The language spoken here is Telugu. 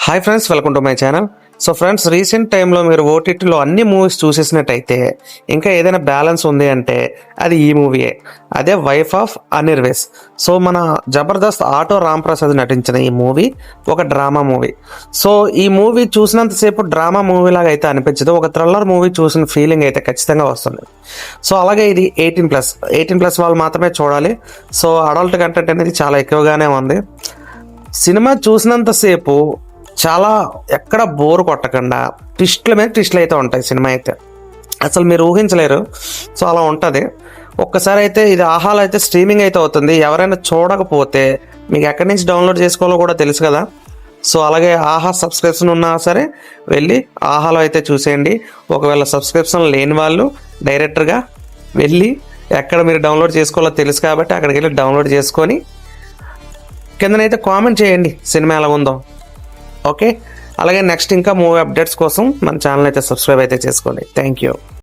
Hi friends, welcome to my channel. So friends, recent టైంలో మీరు ఓటీటీలో అన్ని మూవీస్ చూసేసినట్టయితే ఇంకా ఏదైనా బ్యాలెన్స్ ఉంది అంటే అది ఈ మూవీయే. అదే వైఫ్ ఆఫ్ అనిర్వేస్. సో మన జబర్దస్త్ ఆటో రాంప్రసాద్ నటించిన ఈ మూవీ ఒక డ్రామా మూవీ. సో ఈ మూవీ చూసినంతసేపు డ్రామా మూవీ లాగా అయితే అనిపించదు, ఒక థ్రిల్లర్ మూవీ చూసిన ఫీలింగ్ అయితే ఖచ్చితంగా వస్తుంది. సో అలాగే ఇది 18+ వాళ్ళు మాత్రమే చూడాలి. సో అడల్ట్ కంటెంట్ అనేది చాలా ఎక్కువగానే ఉంది. సినిమా చూసినంతసేపు చాలా ఎక్కడ బోర్ కొట్టకుండా ట్విస్ట్ల మీద ట్విస్ట్లు అయితే ఉంటాయి. సినిమా అయితే అసలు మీరు ఊహించలేరు. సో అలా ఉంటుంది. ఒక్కసారి అయితే ఇది ఆహాలో అయితే స్ట్రీమింగ్ అయితే అవుతుంది. ఎవరైనా చూడకపోతే మీకు ఎక్కడి నుంచి డౌన్లోడ్ చేసుకోవాలో కూడా తెలుసు కదా. సో అలాగే ఆహా సబ్స్క్రిప్షన్ ఉన్నా సరే వెళ్ళి ఆహాలో అయితే చూసేయండి. ఒకవేళ సబ్స్క్రిప్షన్ లేని వాళ్ళు డైరెక్ట్గా వెళ్ళి ఎక్కడ మీరు డౌన్లోడ్ చేసుకోవాలో తెలుసు కాబట్టి అక్కడికి వెళ్ళి డౌన్లోడ్ చేసుకొని కిందనైతే కామెంట్ చేయండి సినిమా ఎలా ఉందో. ఓకే, అలాగే నెక్స్ట్ ఇంకా మూవీ అప్డేట్స్ కోసం మన ఛానల్ అయితే సబ్స్క్రైబ్ అయితే చేసుకోండి. Thank you.